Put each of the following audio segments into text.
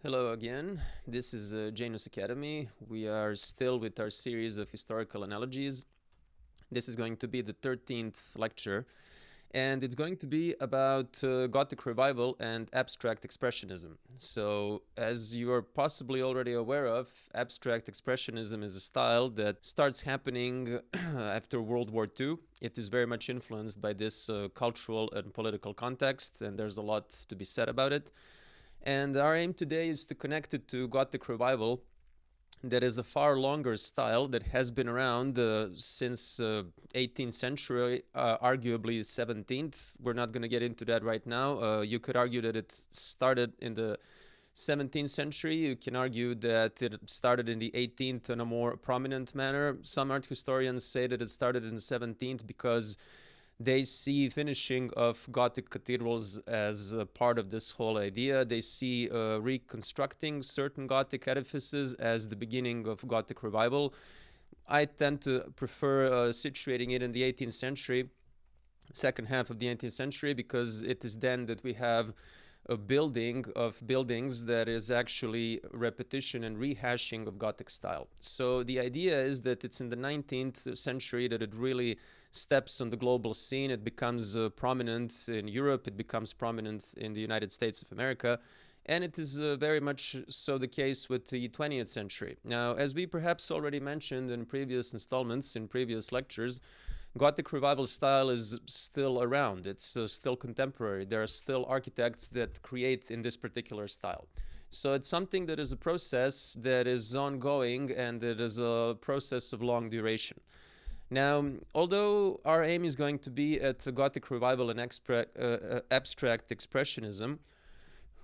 Hello again. This is Janus Academy. We are still with our series of historical analogies. This is going to be the 13th lecture, and it's going to be about Gothic Revival and abstract Expressionism. So, as you are possibly already aware of, abstract Expressionism is a style that starts happening after World War II. It is very much influenced by this cultural and political context, and there's a lot to be said about it. And our aim today is to connect it to Gothic Revival, that is a far longer style that has been around since 18th century, arguably 17th. We're not going to get into that right now. You could argue that it started in the 17th century. You can argue that it started in the 18th in a more prominent manner. Some art historians say that it started in the 17th because they see finishing of Gothic cathedrals as a part of this whole idea. They see reconstructing certain Gothic edifices as the beginning of Gothic Revival. I tend to prefer situating it in the 18th century, second half of the 18th century, because it is then that we have a building of buildings that is actually repetition and rehashing of Gothic style. So the idea is that it's in the 19th century that it really steps on the global scene. It becomes prominent in Europe, it becomes prominent in the United States of America, and it is very much so the case with the 20th century. Now, as we perhaps already mentioned in previous installments, in previous lectures, Gothic Revival style is still around. It's still contemporary. There are still architects that create in this particular style. So it's something that is a process that is ongoing, and it is a process of long duration. Now, although our aim is going to be at the Gothic Revival and abstract Expressionism,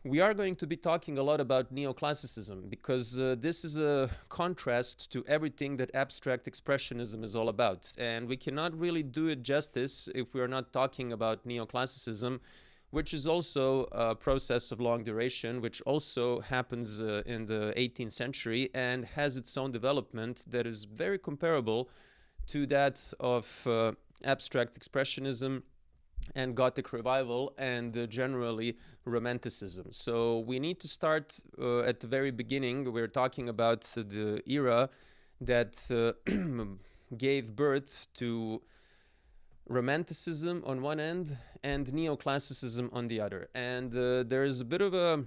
we are going to be talking a lot about neoclassicism, because this is a contrast to everything that abstract Expressionism is all about. And we cannot really do it justice if we are not talking about neoclassicism, which is also a process of long duration, which also happens in the 18th century and has its own development that is very comparable to that of abstract Expressionism and Gothic Revival and generally Romanticism. So we need to start at the very beginning. We're talking about the era that gave birth to Romanticism on one end and Neoclassicism on the other. And there is a bit of a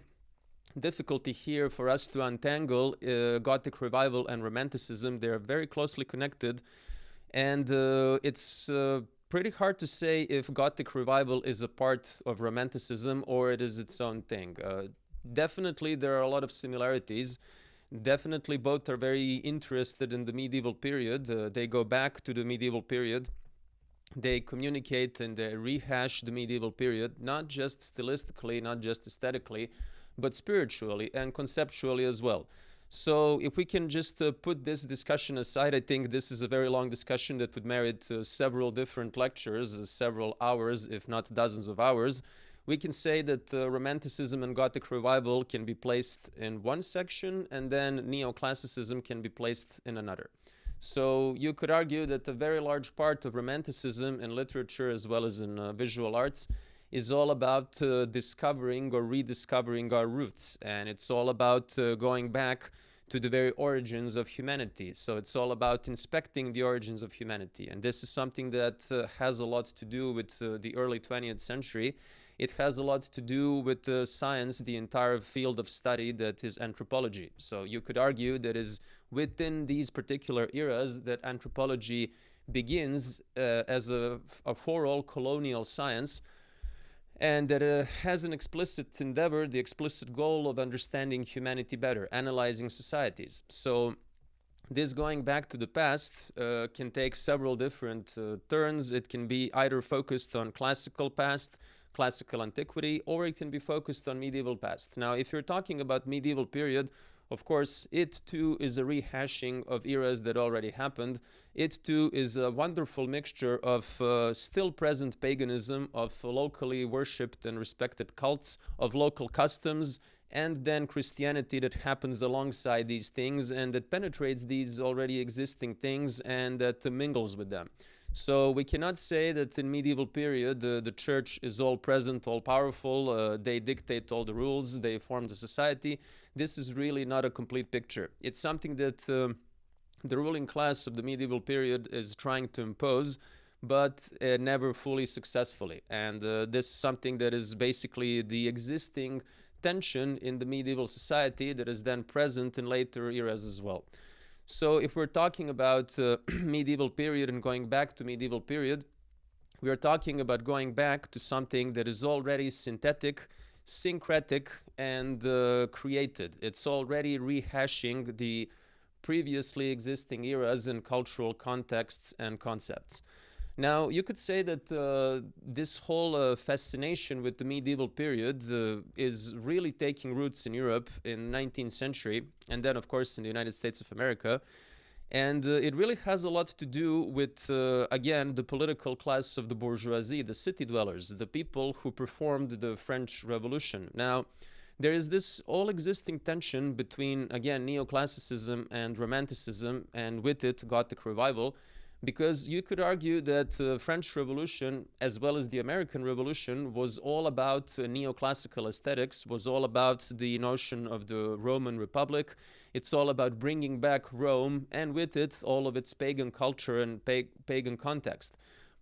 difficulty here for us to untangle Gothic Revival and Romanticism. They are very closely connected, and it's pretty hard to say if Gothic Revival is a part of Romanticism or it is its own thing. Definitely there are a lot of similarities. Definitely both are very interested in the medieval period. They go back to the medieval period. They communicate and they rehash the medieval period, not just stylistically, not just aesthetically, but spiritually and conceptually as well. So if we can just put this discussion aside, I think this is a very long discussion that would merit several different lectures, several hours, if not dozens of hours. We can say that Romanticism and Gothic Revival can be placed in one section, and then Neoclassicism can be placed in another. So you could argue that a very large part of Romanticism in literature as well as in visual arts is all about discovering or rediscovering our roots. And it's all about going back to the very origins of humanity. So it's all about inspecting the origins of humanity. And this is something that has a lot to do with the early 20th century. It has a lot to do with science, the entire field of study that is anthropology. So you could argue that is within these particular eras that anthropology begins as a for all colonial science, and that has an explicit endeavor, the explicit goal of understanding humanity better, analyzing societies. So this going back to the past can take several different turns. It can be either focused on classical past, classical antiquity, or it can be focused on medieval past. Now, if you're talking about medieval period, of course, it too is a rehashing of eras that already happened. It too is a wonderful mixture of still present paganism, of locally worshipped and respected cults, of local customs, and then Christianity that happens alongside these things and that penetrates these already existing things and that mingles with them. So we cannot say that in medieval period the church is all present, all powerful, they dictate all the rules, they form the society. This is really not a complete picture. It's something that the ruling class of the medieval period is trying to impose, but never fully successfully. And this is something that is basically the existing tension in the medieval society that is then present in later eras as well. So if we're talking about medieval period and going back to medieval period, we are talking about going back to something that is already synthetic, syncretic, and created. It's already rehashing the previously existing eras and cultural contexts and concepts. Now, you could say that this whole fascination with the medieval period is really taking roots in Europe in the 19th century, and then, of course, in the United States of America. And it really has a lot to do with, again, the political class of the bourgeoisie, the city dwellers, the people who performed the French Revolution. Now, there is this all-existing tension between, again, neoclassicism and Romanticism, and with it, Gothic Revival, because you could argue that the French Revolution, as well as the American Revolution, was all about neoclassical aesthetics, was all about the notion of the Roman Republic. It's all about bringing back Rome, and with it, all of its pagan culture and pagan context.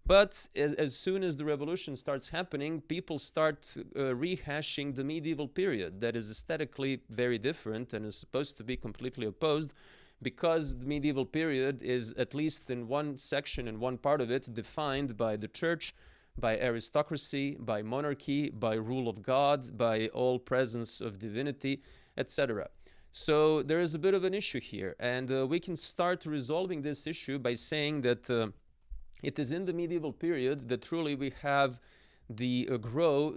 But as soon as the revolution starts happening, people start rehashing the medieval period that is aesthetically very different and is supposed to be completely opposed, because the medieval period is, at least in one section, in one part of it, defined by the church, by aristocracy, by monarchy, by rule of God, by all presence of divinity, etc. So there is a bit of an issue here, and we can start resolving this issue by saying that it is in the medieval period that truly we have the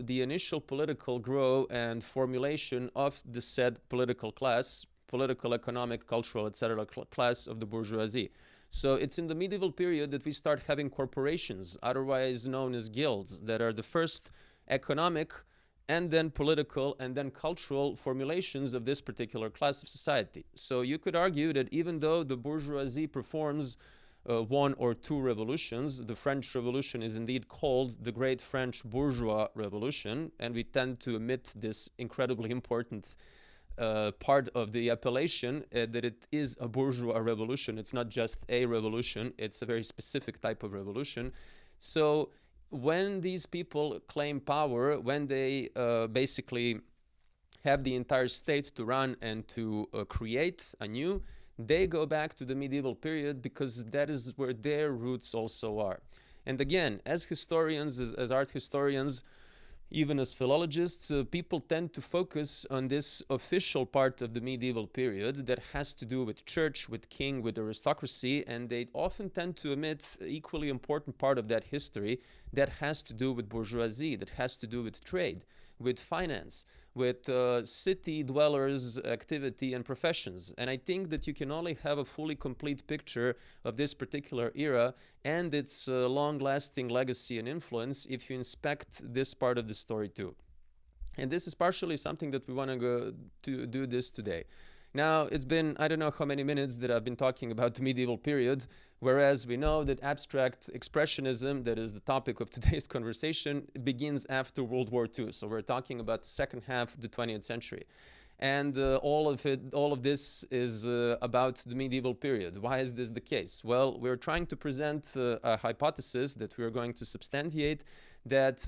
initial political grow and formulation of the said political class, political, economic, cultural, etc. class of the bourgeoisie. So it's in the medieval period that we start having corporations, otherwise known as guilds, that are the first economic and then political and then cultural formulations of this particular class of society. So you could argue that even though the bourgeoisie performs one or two revolutions, the French Revolution is indeed called the Great French Bourgeois Revolution, and we tend to omit this incredibly important part of the appellation, that it is a bourgeois revolution. It's not just a revolution, it's a very specific type of revolution. So when these people claim power, when they basically have the entire state to run and to create anew, they go back to the medieval period because that is where their roots also are. And again, as historians, as art historians, even as philologists, people tend to focus on this official part of the medieval period that has to do with church, with king, with aristocracy, and they often tend to omit equally important part of that history that has to do with bourgeoisie, that has to do with trade, with finance, with city dwellers' activity and professions. And I think that you can only have a fully complete picture of this particular era and its long-lasting legacy and influence if you inspect this part of the story too. And this is partially something that we want to go to do this today. Now, it's been, I don't know how many minutes that I've been talking about the medieval period, whereas we know that abstract expressionism, that is the topic of today's conversation, begins after World War II. So we're talking about the second half of the 20th century. And all of this is about the medieval period. Why is this the case? Well, we're trying to present a hypothesis that we're going to substantiate, that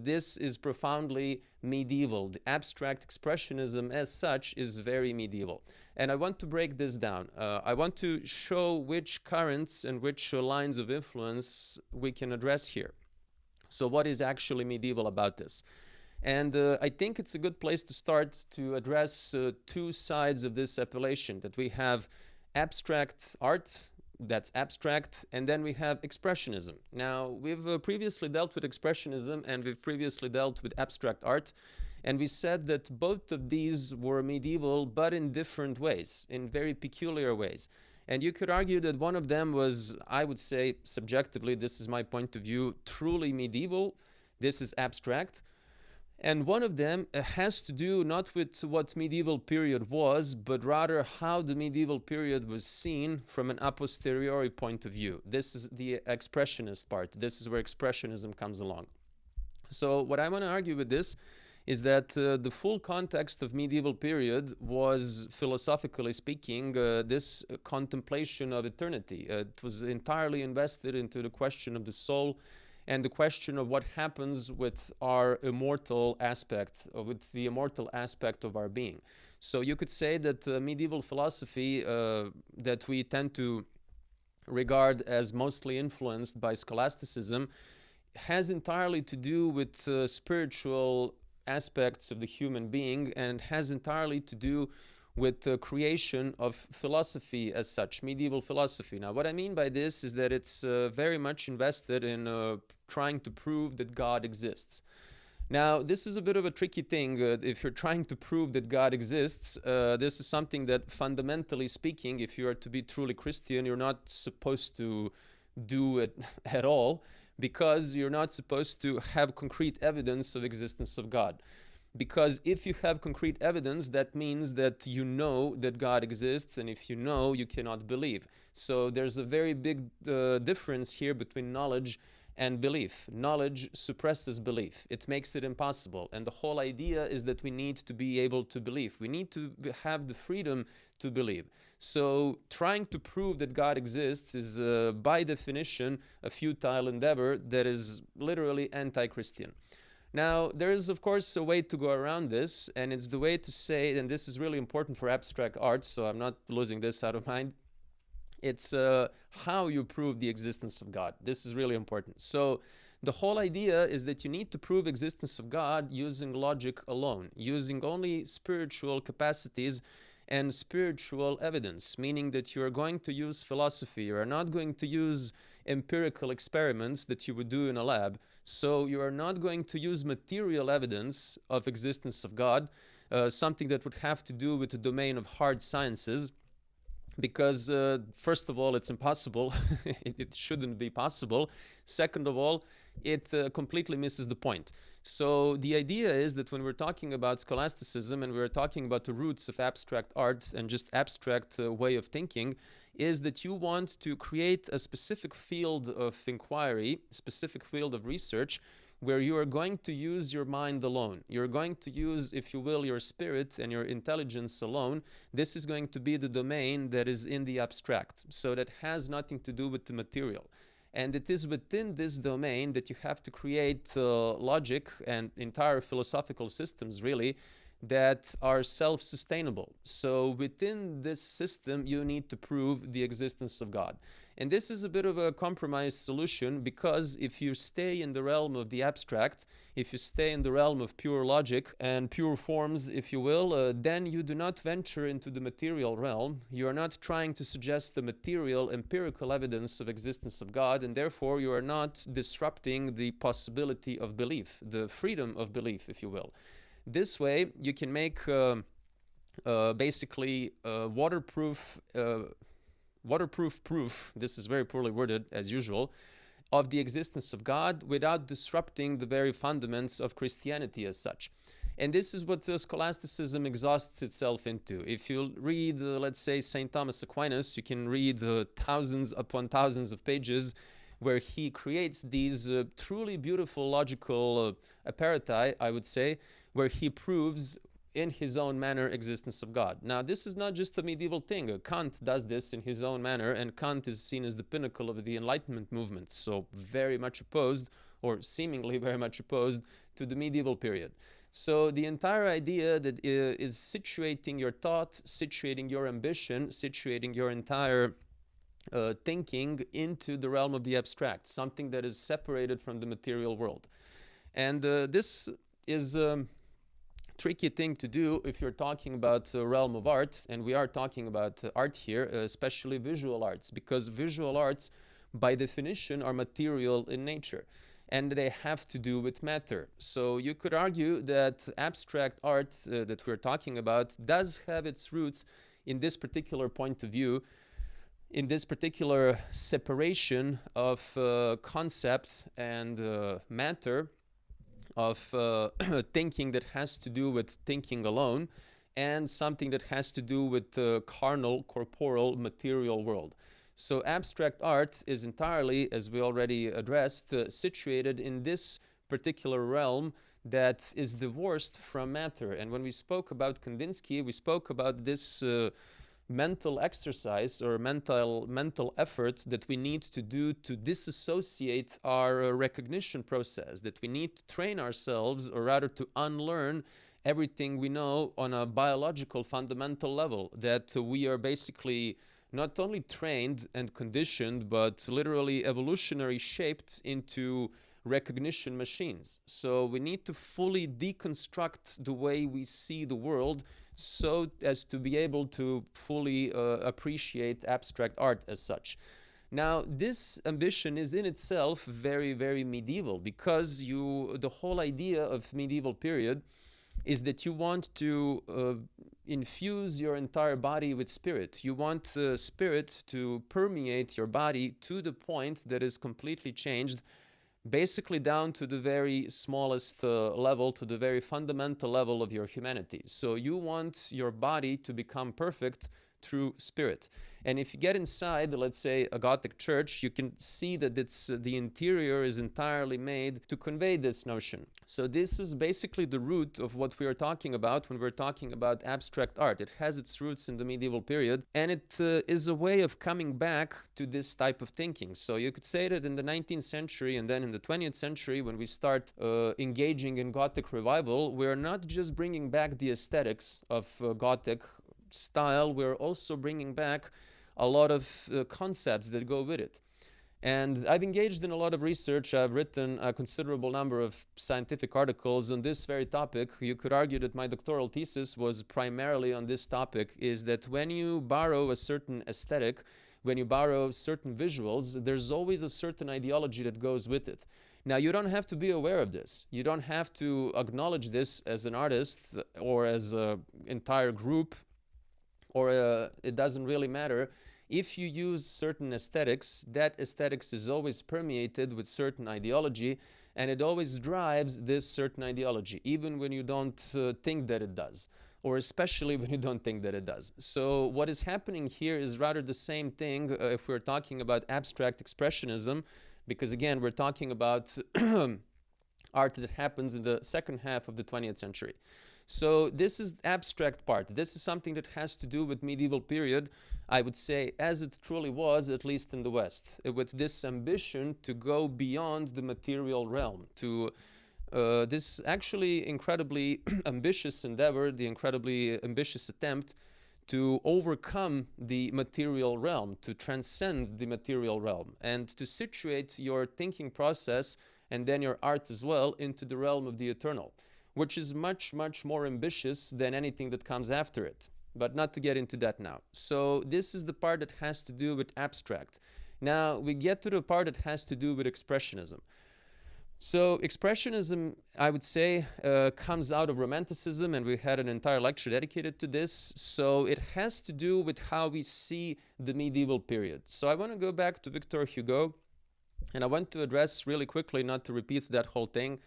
this is profoundly medieval. The abstract expressionism as such is very medieval. And I want to break this down. I want to show which currents and which lines of influence we can address here. So what is actually medieval about this? And I think it's a good place to start to address two sides of this appellation, that we have abstract art, that's abstract, and then we have expressionism. Now, we've previously dealt with expressionism and we've previously dealt with abstract art, and we said that both of these were medieval, but in different ways, in very peculiar ways. And you could argue that one of them was, I would say, subjectively, this is my point of view, truly medieval. This is abstract. And one of them has to do not with what medieval period was, but rather how the medieval period was seen from an a posteriori point of view. This is the expressionist part. This is where expressionism comes along. So what I want to argue with this is that the full context of medieval period was, philosophically speaking, this contemplation of eternity. It was entirely invested into the question of the soul and the question of what happens with our immortal aspect, with the immortal aspect of our being. So you could say that medieval philosophy that we tend to regard as mostly influenced by scholasticism has entirely to do with spiritual aspects of the human being, and has entirely to do with the creation of philosophy as such, medieval philosophy. Now, what I mean by this is that it's very much invested in trying to prove that God exists. Now, this is a bit of a tricky thing. If you're trying to prove that God exists, this is something that, fundamentally speaking, if you are to be truly Christian, you're not supposed to do it at all, because you're not supposed to have concrete evidence of existence of God. Because if you have concrete evidence, that means that you know that God exists, and if you know, you cannot believe. So there's a very big difference here between knowledge and belief. Knowledge suppresses belief. It makes it impossible. And the whole idea is that we need to be able to believe. We need to have the freedom to believe. So trying to prove that God exists is, by definition, a futile endeavor that is literally anti-Christian. Now, there is, of course, a way to go around this, and it's the way to say, and this is really important for abstract art, so I'm not losing this out of mind, it's how you prove the existence of God. This is really important. So the whole idea is that you need to prove existence of God using logic alone, using only spiritual capacities and spiritual evidence, meaning that you are going to use philosophy. You are not going to use empirical experiments that you would do in a lab. So you are not going to use material evidence of existence of God, something that would have to do with the domain of hard sciences, because first of all, it's impossible. It shouldn't be possible. Second of all, it completely misses the point. So the idea is that when we're talking about scholasticism and we're talking about the roots of abstract art and just abstract way of thinking, is that you want to create a specific field of inquiry, specific field of research, where you are going to use your mind alone. You're going to use, if you will, your spirit and your intelligence alone. This is going to be the domain that is in the abstract, so that has nothing to do with the material. And it is within this domain that you have to create logic and entire philosophical systems, really, that are self-sustainable. So within this system, you need to prove the existence of God. And this is a bit of a compromise solution, because if you stay in the realm of the abstract, if you stay in the realm of pure logic and pure forms, if you will, then you do not venture into the material realm. You are not trying to suggest the material empirical evidence of existence of God, and therefore you are not disrupting the possibility of belief, the freedom of belief, if you will. This way, you can make basically waterproof proof, this is very poorly worded as usual, of the existence of God without disrupting the very fundaments of Christianity as such. And this is what scholasticism exhausts itself into. If you read, let's say, St. Thomas Aquinas, you can read thousands upon thousands of pages where he creates these truly beautiful logical apparati, I would say, where he proves in his own manner existence of God. Now, this is not just a medieval thing. Kant does this in his own manner, and Kant is seen as the pinnacle of the Enlightenment movement, so very much opposed, or seemingly very much opposed, to the medieval period. So the entire idea that is situating your thought, situating your ambition, situating your entire thinking into the realm of the abstract, something that is separated from the material world. And this is tricky thing to do if you're talking about the realm of art, and we are talking about art here, especially visual arts, because visual arts by definition are material in nature, and they have to do with matter. So you could argue that abstract art that we're talking about does have its roots in this particular point of view, in this particular separation of concept and matter, of thinking that has to do with thinking alone, and something that has to do with the carnal, corporal, material world. So abstract art is entirely, as we already addressed, situated in this particular realm that is divorced from matter. And when we spoke about Kandinsky, we spoke about this mental exercise or mental effort that we need to do to disassociate our recognition process, that we need to train ourselves, or rather to unlearn everything we know on a biological fundamental level, that we are basically not only trained and conditioned, but literally evolutionary shaped into recognition machines. So we need to fully deconstruct the way we see the world so as to be able to fully appreciate abstract art as such. Now, this ambition is in itself very, very medieval, because the whole idea of medieval period is that you want to infuse your entire body with spirit. You want spirit to permeate your body to the point that is completely changed, basically down to the very smallest level, to the very fundamental level of your humanity. So you want your body to become perfect through spirit. And if you get inside, let's say, a Gothic church, you can see that the interior is entirely made to convey this notion. So this is basically the root of what we are talking about when we're talking about abstract art. It has its roots in the medieval period, and it is a way of coming back to this type of thinking. So you could say that in the 19th century and then in the 20th century, when we start engaging in Gothic Revival, we're not just bringing back the aesthetics of Gothic style, we're also bringing back a lot of concepts that go with it. And I've engaged in a lot of research. I've written a considerable number of scientific articles on this very topic. You could argue that my doctoral thesis was primarily on this topic, is that when you borrow a certain aesthetic, when you borrow certain visuals, there's always a certain ideology that goes with it. Now, you don't have to be aware of this. You don't have to acknowledge this as an artist or as an entire group, or it doesn't really matter. If you use certain aesthetics, that aesthetics is always permeated with certain ideology, and it always drives this certain ideology, even when you don't think that it does, or especially when you don't think that it does. So what is happening here is rather the same thing if we're talking about abstract expressionism, because again, we're talking about art that happens in the second half of the 20th century. So this is the abstract part. This is something that has to do with medieval period, I would say, as it truly was, at least in the West, with this ambition to go beyond the material realm, to this actually incredibly ambitious endeavor, the incredibly ambitious attempt to overcome the material realm, to transcend the material realm, and to situate your thinking process and then your art as well into the realm of the eternal, which is much, much more ambitious than anything that comes after it. But not to get into that now. So this is the part that has to do with abstract. Now we get to the part that has to do with expressionism. So expressionism, I would say, comes out of romanticism, and we had an entire lecture dedicated to this. So it has to do with how we see the medieval period. So I want to go back to Victor Hugo, and I want to address really quickly, not to repeat that whole thing,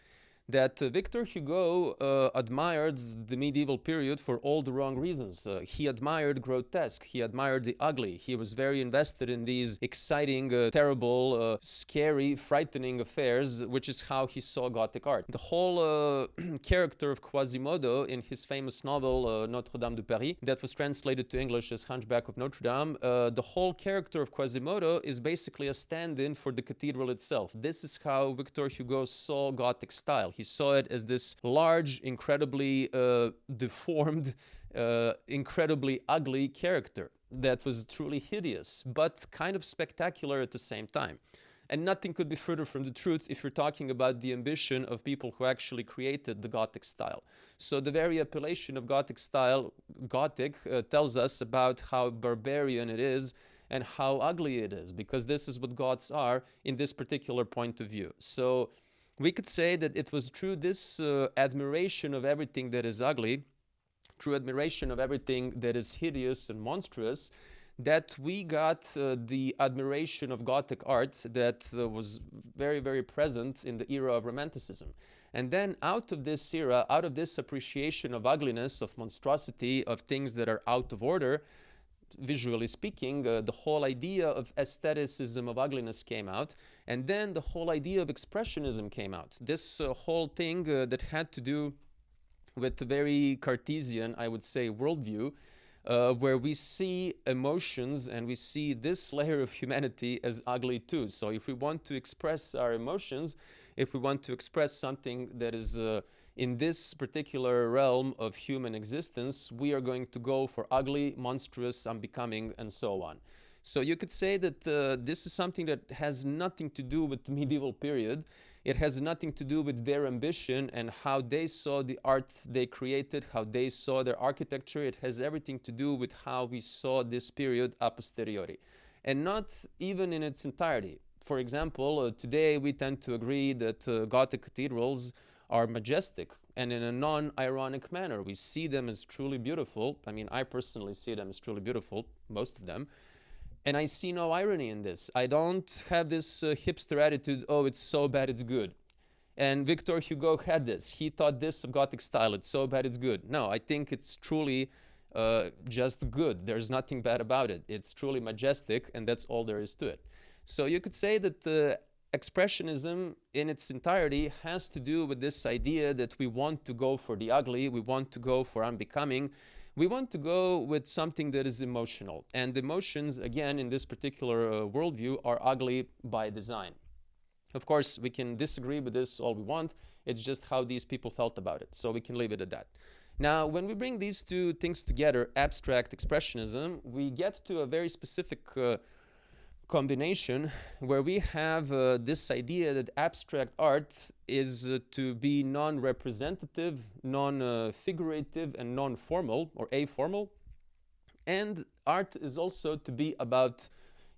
that Victor Hugo admired the medieval period for all the wrong reasons. He admired grotesque, he admired the ugly, he was very invested in these exciting, terrible, scary, frightening affairs, which is how he saw Gothic art. The whole character of Quasimodo in his famous novel Notre Dame de Paris, that was translated to English as Hunchback of Notre Dame, the whole character of Quasimodo is basically a stand-in for the cathedral itself. This is how Victor Hugo saw Gothic style. He saw it as this large, incredibly deformed, incredibly ugly character that was truly hideous, but kind of spectacular at the same time. And nothing could be further from the truth if you're talking about the ambition of people who actually created the Gothic style. So the very appellation of Gothic style, Gothic, tells us about how barbarian it is and how ugly it is, because this is what Goths are in this particular point of view. So we could say that it was through this admiration of everything that is ugly, through admiration of everything that is hideous and monstrous, that we got the admiration of Gothic art that was very, very present in the era of Romanticism. And then out of this era, out of this appreciation of ugliness, of monstrosity, of things that are out of order, visually speaking, the whole idea of aestheticism of ugliness came out, and then the whole idea of expressionism came out. This whole thing that had to do with a very Cartesian, I would say, worldview, where we see emotions and we see this layer of humanity as ugly too. So if we want to express our emotions, if we want to express something that is in this particular realm of human existence, we are going to go for ugly, monstrous, unbecoming, and so on. So you could say that this is something that has nothing to do with the medieval period. It has nothing to do with their ambition and how they saw the art they created, how they saw their architecture. It has everything to do with how we saw this period a posteriori, and not even in its entirety. For example, today we tend to agree that Gothic cathedrals are majestic, and in a non-ironic manner. We see them as truly beautiful. I mean, I personally see them as truly beautiful, most of them. And I see no irony in this. I don't have this hipster attitude, oh, it's so bad it's good. And Victor Hugo had this. He thought this of Gothic style, it's so bad it's good. No, I think it's truly just good. There's nothing bad about it. It's truly majestic, and that's all there is to it. So you could say that Expressionism in its entirety has to do with this idea that we want to go for the ugly, we want to go for unbecoming, we want to go with something that is emotional. And emotions, again, in this particular worldview, are ugly by design. Of course, we can disagree with this all we want. It's just how these people felt about it. So we can leave it at that. Now, when we bring these two things together, abstract expressionism, we get to a very specific combination where we have this idea that abstract art is to be non-representative, non-figurative, and non-formal or aformal. And art is also to be about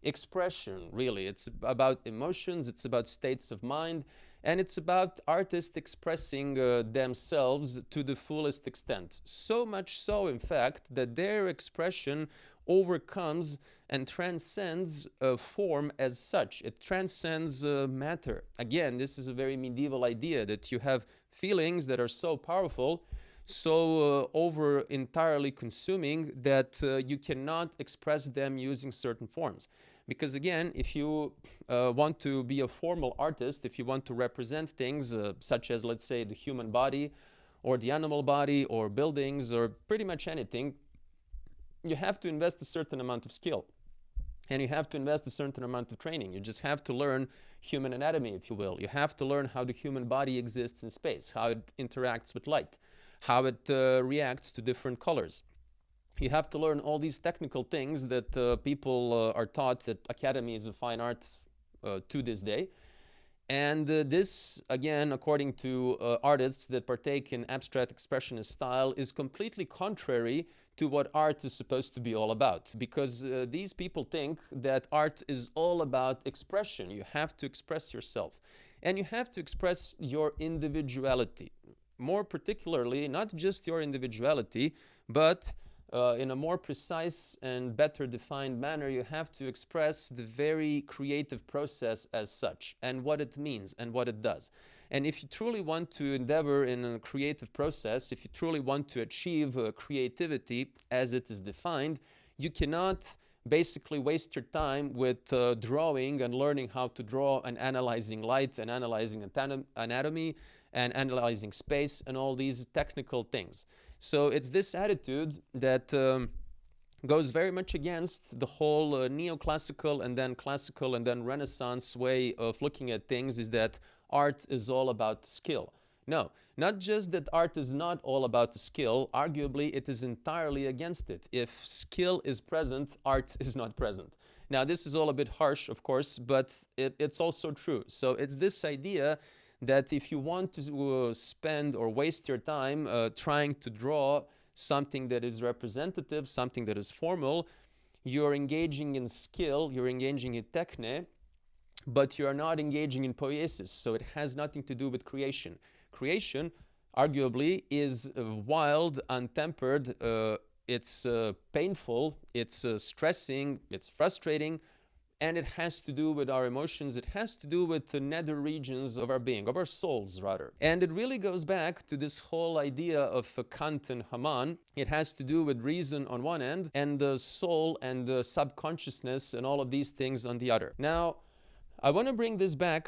expression, really. It's about emotions, it's about states of mind, and it's about artists expressing themselves to the fullest extent. So much so, in fact, that their expression overcomes and transcends form as such. It transcends matter. Again, this is a very medieval idea that you have feelings that are so powerful, so over entirely consuming that you cannot express them using certain forms. Because again, if you want to be a formal artist, if you want to represent things such as, let's say, the human body or the animal body or buildings or pretty much anything, you have to invest a certain amount of skill. And you have to invest a certain amount of training. You just have to learn human anatomy, if you will. You have to learn how the human body exists in space, how it interacts with light, how it reacts to different colors. You have to learn all these technical things that people are taught at academies of fine arts to this day. And this, again, according to artists that partake in abstract expressionist style, is completely contrary to what art is supposed to be all about. Because these people think that art is all about expression. You have to express yourself. And you have to express your individuality. More particularly, not just your individuality, but in a more precise and better defined manner, you have to express the very creative process as such, and what it means and what it does. And if you truly want to endeavor in a creative process, if you truly want to achieve creativity as it is defined, you cannot basically waste your time with drawing and learning how to draw and analyzing light and analyzing anatomy and analyzing space and all these technical things. So it's this attitude that goes very much against the whole neoclassical and then classical and then Renaissance way of looking at things, is that art is all about skill. No, not just that art is not all about the skill, arguably it is entirely against it. If skill is present, art is not present. Now this is all a bit harsh, of course, but it's also true. So it's this idea that if you want to spend or waste your time trying to draw something that is representative, something that is formal, you're engaging in skill, you're engaging in techne, but you are not engaging in poiesis, so it has nothing to do with creation. Creation, arguably, is wild, untempered, it's painful, it's stressing, it's frustrating, and it has to do with our emotions. It has to do with the nether regions of our being, of our souls rather. And it really goes back to this whole idea of Kant and Hamann. It has to do with reason on one end and the soul and the subconsciousness and all of these things on the other. Now, I want to bring this back.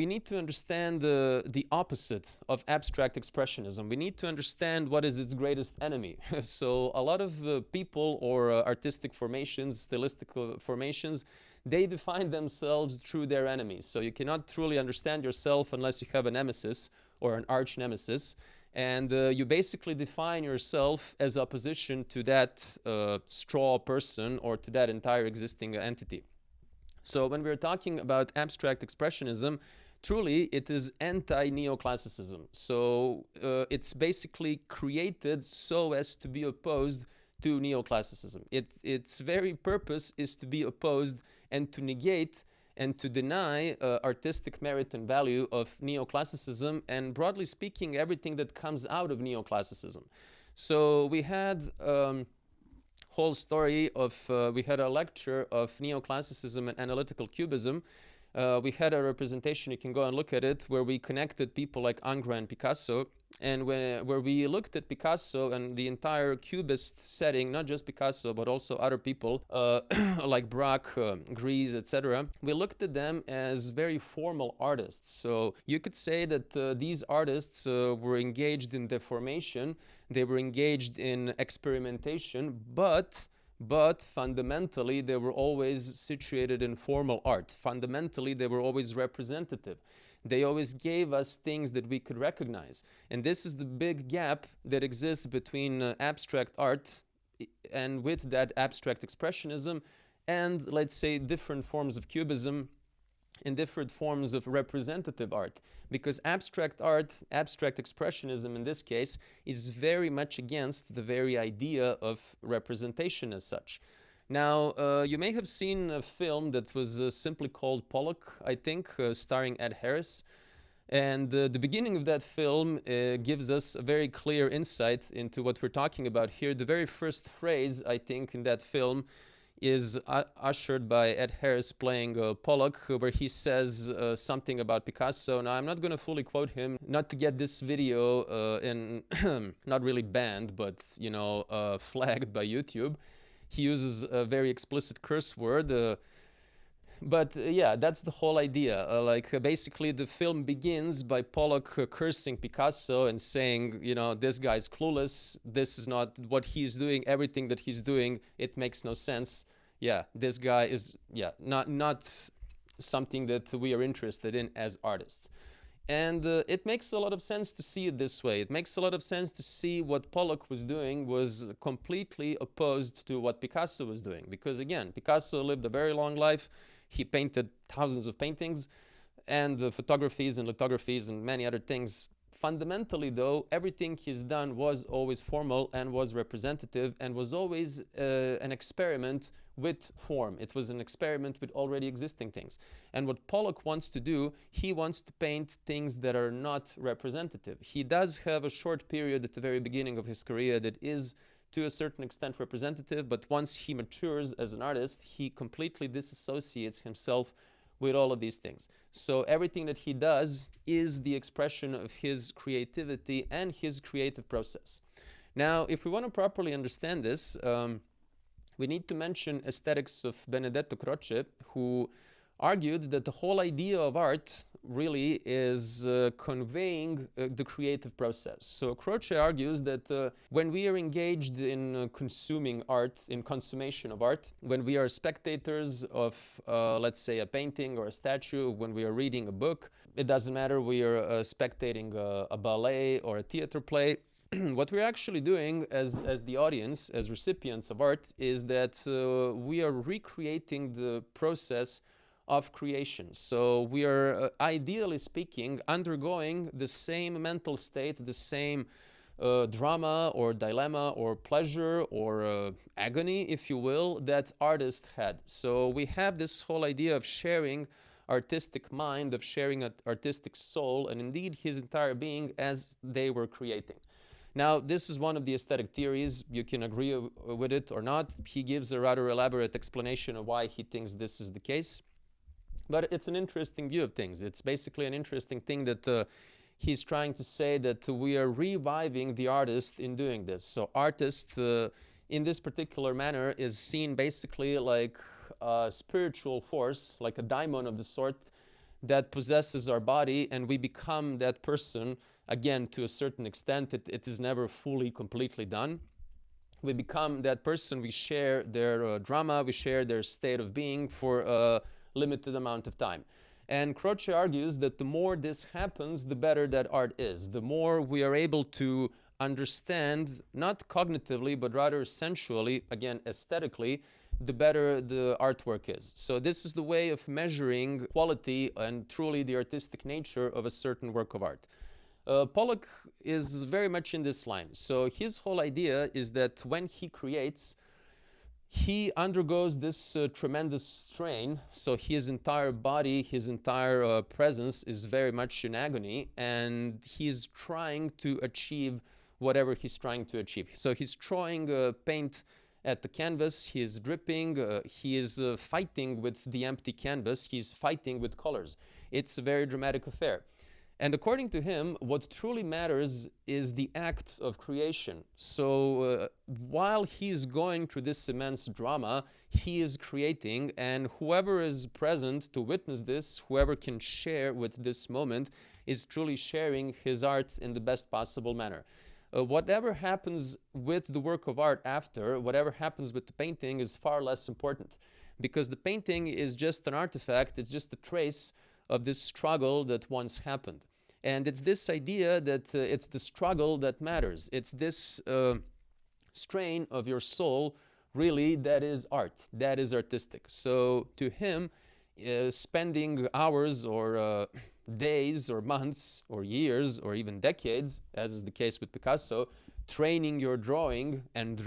We need to understand the opposite of abstract expressionism. We need to understand what is its greatest enemy. So a lot of people or artistic formations, stylistic formations, they define themselves through their enemies. So you cannot truly understand yourself unless you have a nemesis or an arch nemesis. And you basically define yourself as opposition to that straw person or to that entire existing entity. So when we're talking about abstract expressionism, truly it is anti-neoclassicism. So it's basically created so as to be opposed to neoclassicism. Its very purpose is to be opposed and to negate and to deny artistic merit and value of neoclassicism, and broadly speaking, everything that comes out of neoclassicism. So we had whole story of, we had a lecture of neoclassicism and analytical cubism. We had a representation, you can go and look at it, where we connected people like Ingres and Picasso, and where we looked at Picasso and the entire cubist setting, not just Picasso, but also other people like Braque, Gries, etc. We looked at them as very formal artists. So you could say that these artists were engaged in deformation, they were engaged in experimentation, but fundamentally they were always situated in formal art. Fundamentally they were always representative. They always gave us things that we could recognize. And this is the big gap that exists between abstract art and with that abstract expressionism and, let's say, different forms of cubism and different forms of representative art. Because abstract art, abstract expressionism in this case, is very much against the very idea of representation as such. Now, you may have seen a film that was simply called Pollock, I think, starring Ed Harris. And the beginning of that film gives us a very clear insight into what we're talking about here. The very first phrase, I think, in that film is ushered by Ed Harris playing Pollock, where he says something about Picasso. Now, I'm not going to fully quote him, not to get this video not really banned, but, you know, flagged by YouTube. He uses a very explicit curse word. But yeah, that's the whole idea. Basically, the film begins by Pollock cursing Picasso and saying, you know, this guy's clueless. This is not what he's doing. Everything that he's doing, it makes no sense. Yeah, this guy is, yeah, not something that we are interested in as artists. And it makes a lot of sense to see it this way. It makes a lot of sense to see what Pollock was doing was completely opposed to what Picasso was doing. Because again, Picasso lived a very long life. He painted thousands of paintings and photographies and lithographies and many other things. Fundamentally, though, everything he's done was always formal and was representative and was always an experiment with form. It was an experiment with already existing things. And what Pollock wants to do, he wants to paint things that are not representative. He does have a short period at the very beginning of his career that is to a certain extent representative, but once he matures as an artist, he completely disassociates himself with all of these things. So everything that he does is the expression of his creativity and his creative process. Now, if we want to properly understand this, we need to mention aesthetics of Benedetto Croce, who argued that the whole idea of art really is conveying the creative process. So Croce argues that when we are engaged in consuming art, in consummation of art, when we are spectators of, let's say, a painting or a statue, when we are reading a book, it doesn't matter, we are spectating a ballet or a theater play, what we're actually doing as the audience, as recipients of art, is that we are recreating the process of creation. So we are, ideally speaking, undergoing the same mental state, the same drama or dilemma or pleasure or agony, if you will, that artist had. So we have this whole idea of sharing artistic mind, of sharing an artistic soul, and indeed his entire being as they were creating. Now, this is one of the aesthetic theories. You can agree with it or not. He gives a rather elaborate explanation of why he thinks this is the case. But it's an interesting view of things. It's basically an interesting thing that he's trying to say, that we are reviving the artist in doing this. So artist, in this particular manner, is seen basically like a spiritual force, like a daimon of the sort, that possesses our body, and we become that person, again, to a certain extent. It is never fully, completely done. We become that person, we share their drama, we share their state of being for a limited amount of time. And Croce argues that the more this happens, the better that art is. The more we are able to understand, not cognitively, but rather sensually, again, aesthetically, the better the artwork is. So this is the way of measuring quality and truly the artistic nature of a certain work of art. Pollock is very much in this line. So his whole idea is that when he creates, he undergoes this tremendous strain. So his entire body, his entire presence is very much in agony, and he's trying to achieve whatever he's trying to achieve. So he's throwing paint at the canvas, he is dripping, he is fighting with the empty canvas, he's fighting with colors. It's a very dramatic affair. And according to him, what truly matters is the act of creation. So while he is going through this immense drama, he is creating, and whoever is present to witness this, whoever can share with this moment, is truly sharing his art in the best possible manner. Whatever happens with the work of art after, whatever happens with the painting, is far less important, because the painting is just an artifact, it's just a trace of this struggle that once happened. And it's this idea that it's the struggle that matters. It's this strain of your soul, really, that is art, that is artistic. So to him, spending hours or days or months or years or even decades, as is the case with Picasso, training your drawing and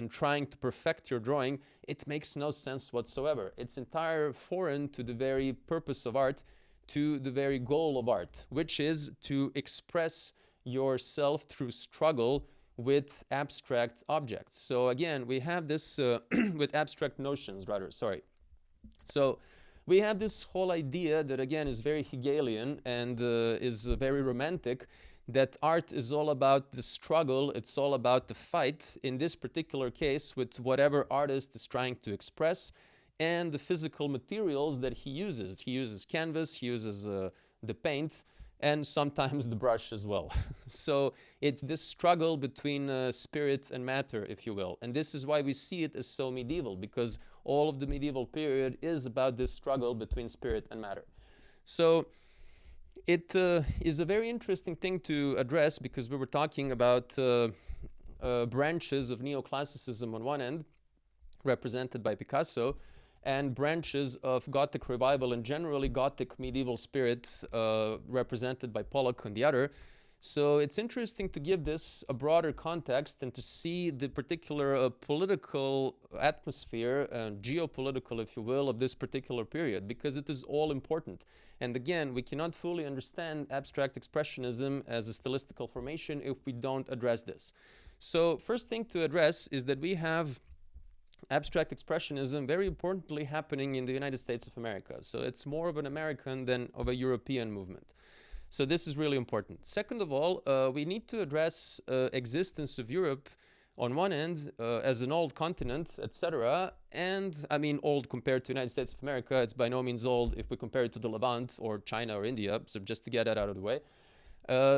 trying to perfect your drawing, it makes no sense whatsoever. It's entirely foreign to the very purpose of art, to the very goal of art, which is to express yourself through struggle with abstract objects. So again, we have this with abstract notions, rather, sorry. So we have this whole idea that, again, is very Hegelian and is very romantic, that art is all about the struggle, it's all about the fight, in this particular case, with whatever artist is trying to express, and the physical materials that he uses. He uses canvas, he uses the paint, and sometimes the brush as well. So it's this struggle between spirit and matter, if you will. And this is why we see it as so medieval, because all of the medieval period is about this struggle between spirit and matter. So it is a very interesting thing to address, because we were talking about branches of neoclassicism on one end, represented by Picasso, and branches of Gothic Revival and generally Gothic medieval spirit represented by Pollock on the other. So it's interesting to give this a broader context and to see the particular political atmosphere, geopolitical, if you will, of this particular period, because it is all important. And again, we cannot fully understand abstract expressionism as a stylistical formation if we don't address this. So first thing to address is that we have abstract expressionism very importantly happening in the United States of America. So it's more of an American than of a European movement. So this is really important. Second of all, we need to address existence of Europe on one end as an old continent, etc. And I mean old compared to the United States of America. It's by no means old if we compare it to the Levant or China or India. So just to get that out of the way.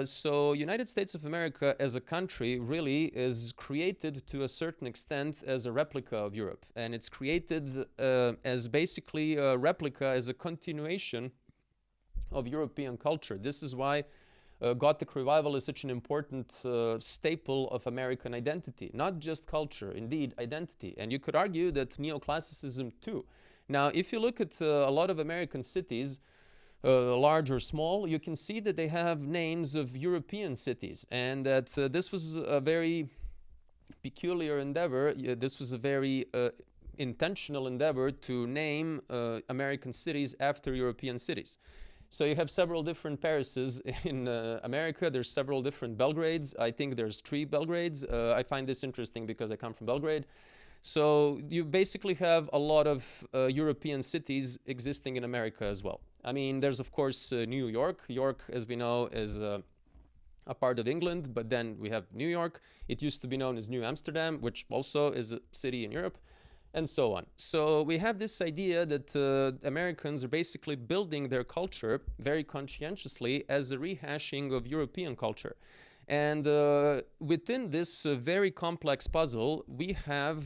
So United States of America as a country really is created to a certain extent as a replica of Europe. And it's created as basically a replica, as a continuation of European culture. This is why Gothic Revival is such an important staple of American identity. Not just culture, indeed identity. And you could argue that neoclassicism too. Now, if you look at a lot of American cities, large or small, you can see that they have names of European cities, and that this was a very peculiar endeavor. This was a very intentional endeavor to name American cities after European cities. So you have several different Parises in America. There's several different Belgrades. I think there's 3 Belgrades. I find this interesting because I come from Belgrade. So you basically have a lot of European cities existing in America as well. I mean, there's of course New York. York, as we know, is a part of England, but then we have New York. It used to be known as New Amsterdam, which also is a city in Europe, and so on. So we have this idea that Americans are basically building their culture very conscientiously as a rehashing of European culture. And within this very complex puzzle, we have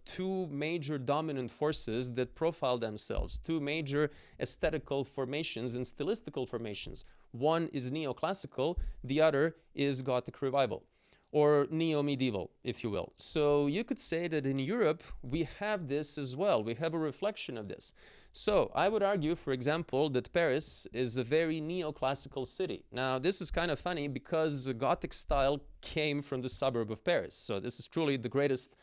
2 major dominant forces that profile themselves, 2 major aesthetical formations and stylistical formations. One is neoclassical, the other is Gothic Revival, or neo-medieval, if you will. So you could say that in Europe, we have this as well. We have a reflection of this. So I would argue, for example, that Paris is a very neoclassical city. Now, this is kind of funny because the Gothic style came from the suburb of Paris. So this is truly the greatest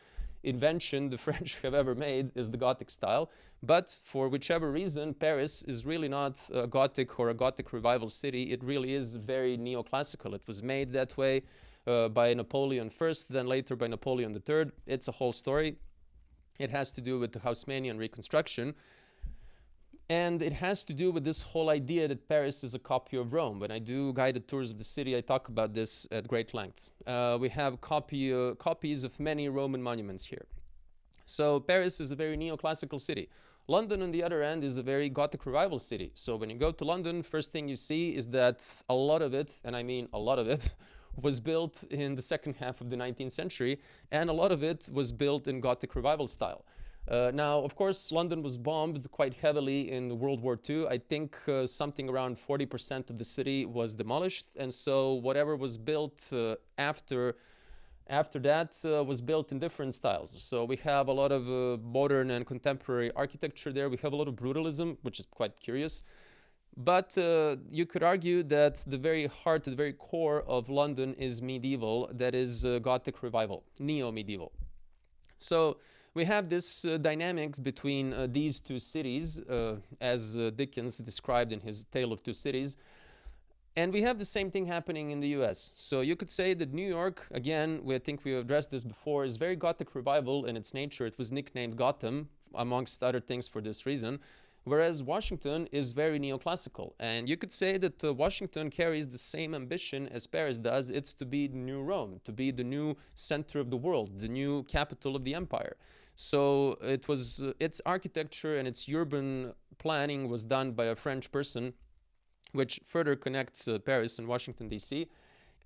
invention the French have ever made, is the Gothic style. But for whichever reason, Paris is really not a Gothic or a Gothic Revival city. It really is very neoclassical. It was made that way by Napoleon first, then later by Napoleon III. It's a whole story. It has to do with the Haussmannian reconstruction. And it has to do with this whole idea that Paris is a copy of Rome. When I do guided tours of the city, I talk about this at great length. We have copies of many Roman monuments here. So Paris is a very neoclassical city. London, on the other end, is a very Gothic Revival city. So when you go to London, first thing you see is that a lot of it, and I mean a lot of it, was built in the second half of the 19th century, and a lot of it was built in Gothic Revival style. Now, of course, London was bombed quite heavily in World War II. I think something around 40% of the city was demolished, and so whatever was built after that was built in different styles. So we have a lot of modern and contemporary architecture there. We have a lot of brutalism, which is quite curious. But you could argue that the very heart, the very core of London is medieval, that is Gothic Revival, neo-medieval. So we have this dynamics between these 2 cities, as Dickens described in his Tale of Two Cities. And we have the same thing happening in the US. So you could say that New York, again, I think we addressed this before, is very Gothic Revival in its nature. It was nicknamed Gotham, amongst other things, for this reason. Whereas Washington is very neoclassical. And you could say that Washington carries the same ambition as Paris does. It's to be the new Rome, to be the new center of the world, the new capital of the empire. So it was its architecture and its urban planning was done by a French person, which further connects Paris and Washington, D.C.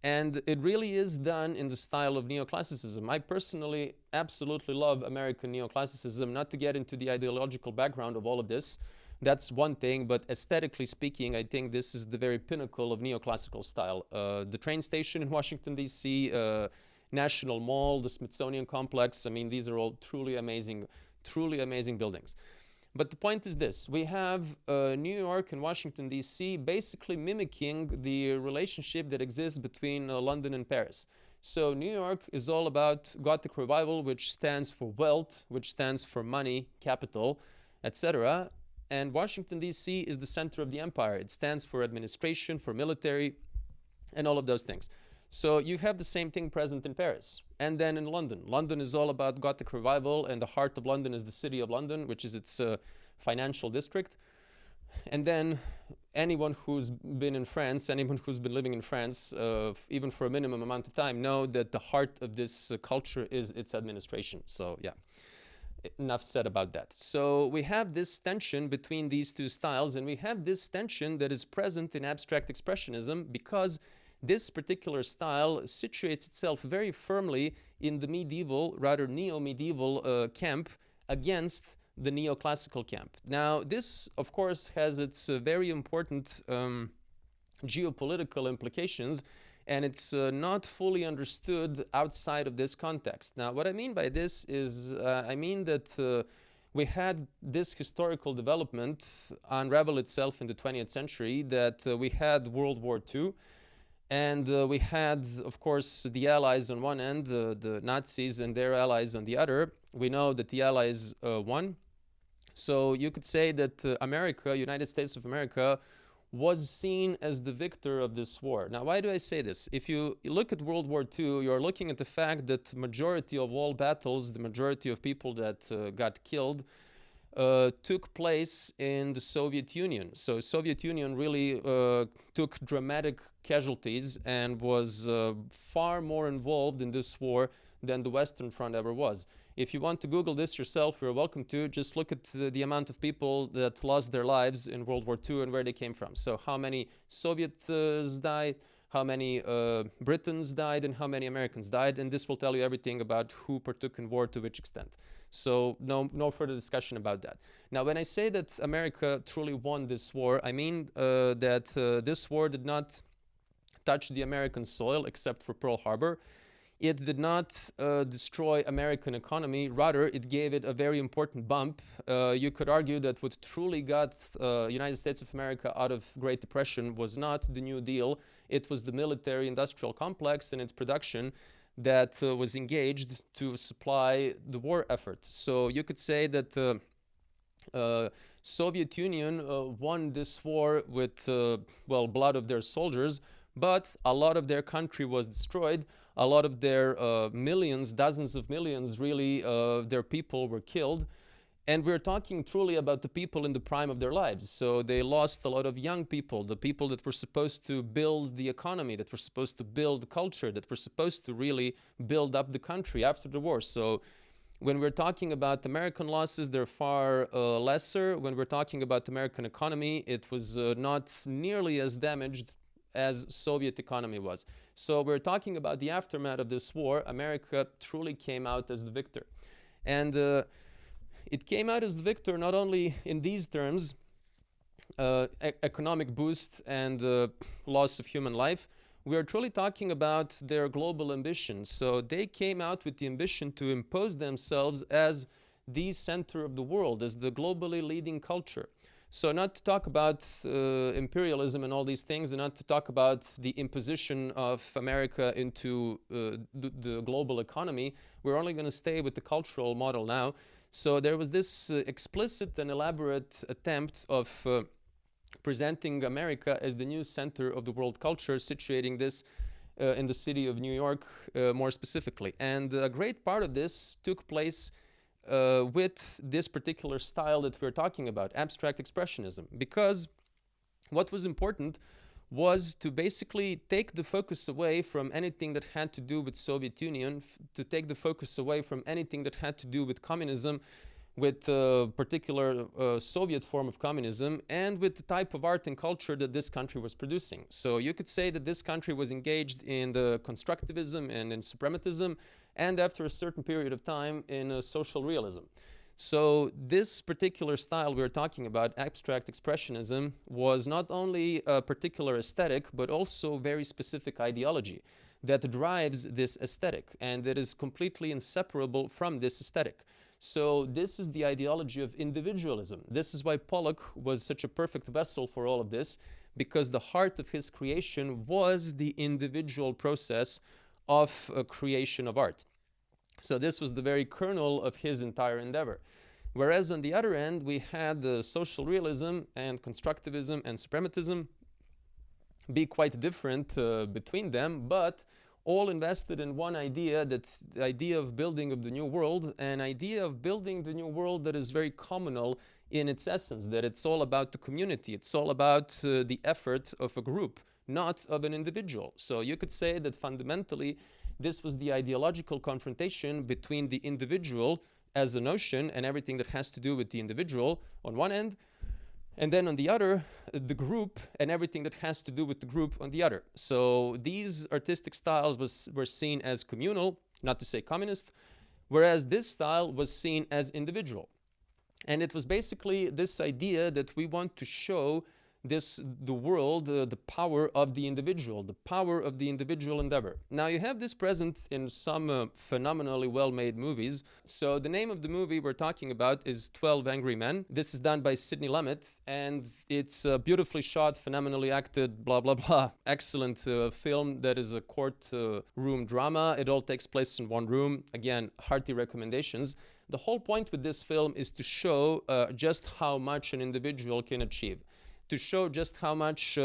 And it really is done in the style of neoclassicism. I personally absolutely love American neoclassicism, not to get into the ideological background of all of this. That's one thing, but aesthetically speaking, I think this is the very pinnacle of neoclassical style. The train station in Washington, D.C., National Mall, the Smithsonian Complex, I mean, these are all truly amazing buildings. But the point is this: we have New York and Washington, D.C. basically mimicking the relationship that exists between London and Paris. So New York is all about Gothic Revival, which stands for wealth, which stands for money, capital, etc. And Washington, D.C. is the center of the empire. It stands for administration, for military, and all of those things. So you have the same thing present in Paris. And then in London. London is all about Gothic Revival, and the heart of London is the city of London, which is its financial district. And then anyone who's been in France, anyone who's been living in France, even for a minimum amount of time, know that the heart of this culture is its administration. So yeah, enough said about that. So we have this tension between these 2 styles, and we have this tension that is present in abstract expressionism because this particular style situates itself very firmly in the medieval, rather neo-medieval camp against the neoclassical camp. Now, this, of course, has its very important geopolitical implications, and it's not fully understood outside of this context. Now, what I mean by this is, I mean that we had this historical development unravel itself in the 20th century, that we had World War II, and we had, of course, the Allies on one end, the Nazis and their allies on the other. We know that the Allies won. So you could say that America, United States of America, was seen as the victor of this war. Now, why do I say this? If you look at World War II, you're looking at the fact that the majority of all battles, the majority of people that got killed, took place in the Soviet Union. So Soviet Union really took dramatic casualties and was far more involved in this war than the Western Front ever was. If you want to Google this yourself, you're welcome to. Just look at the amount of people that lost their lives in World War II and where they came from. So how many Soviets died, how many Britons died, and how many Americans died. And this will tell you everything about who partook in war to which extent. So no further discussion about that. Now, when I say that America truly won this war, I mean that this war did not touch the American soil except for Pearl Harbor. It did not destroy American economy. Rather, it gave it a very important bump. You could argue that what truly got United States of America out of Great Depression was not the New Deal. It was the military-industrial complex and its production that was engaged to supply the war effort. So you could say that Soviet Union won this war with blood of their soldiers, but a lot of their country was destroyed. A lot of their millions, dozens of millions, really, their people were killed. And we're talking truly about the people in the prime of their lives. So they lost a lot of young people, the people that were supposed to build the economy, that were supposed to build the culture, that were supposed to really build up the country after the war. So when we're talking about American losses, they're far lesser. When we're talking about American economy, it was not nearly as damaged as Soviet economy was. So we're talking about the aftermath of this war. America truly came out as the victor. And it came out as the victor not only in these terms, economic boost and loss of human life. We are truly talking about their global ambition. So they came out with the ambition to impose themselves as the center of the world, as the globally leading culture. So not to talk about imperialism and all these things, and not to talk about the imposition of America into the global economy, we're only going to stay with the cultural model now. So there was this explicit and elaborate attempt of presenting America as the new center of the world culture, situating this in the city of New York more specifically. And a great part of this took place with this particular style that we're talking about, abstract expressionism, because what was important was to basically take the focus away from anything that had to do with Soviet Union, to take the focus away from anything that had to do with communism, with a particular Soviet form of communism, and with the type of art and culture that this country was producing. So you could say that this country was engaged in the constructivism and in suprematism, and after a certain period of time in social realism. So this particular style we're talking about, abstract expressionism, was not only a particular aesthetic, but also very specific ideology that drives this aesthetic, and that is completely inseparable from this aesthetic. So this is the ideology of individualism. This is why Pollock was such a perfect vessel for all of this, because the heart of his creation was the individual process of creation of art. So this was the very kernel of his entire endeavor. Whereas on the other end, we had the social realism and constructivism and suprematism be quite different between them, but all invested in one idea, that the idea of building of the new world, an idea of building the new world that is very communal in its essence, that it's all about the community, it's all about the effort of a group, not of an individual. So you could say that fundamentally this was the ideological confrontation between the individual as a notion and everything that has to do with the individual on one end, and then on the other, the group and everything that has to do with the group on the other. So these artistic styles were seen as communal, not to say communist, whereas this style was seen as individual. And it was basically this idea that we want to show the world, the power of the individual endeavor. Now you have this present in some phenomenally well-made movies. So the name of the movie we're talking about is 12 Angry Men. This is done by Sidney Lumet, and it's beautifully shot, phenomenally acted, blah, blah, blah. Excellent film that is a courtroom drama. It all takes place in one room. Again, hearty recommendations. The whole point with this film is to show just how much an individual can achieve. to show just how much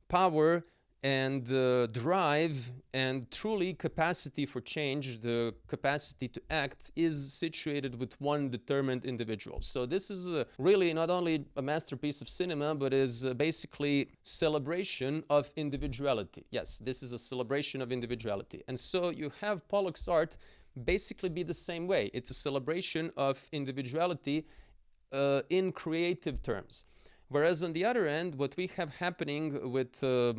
power and drive and truly capacity for change, the capacity to act, is situated with one determined individual. So this is really not only a masterpiece of cinema, but is basically celebration of individuality. Yes, this is a celebration of individuality. And so you have Pollock's art basically be the same way. It's a celebration of individuality in creative terms. Whereas on the other end, what we have happening with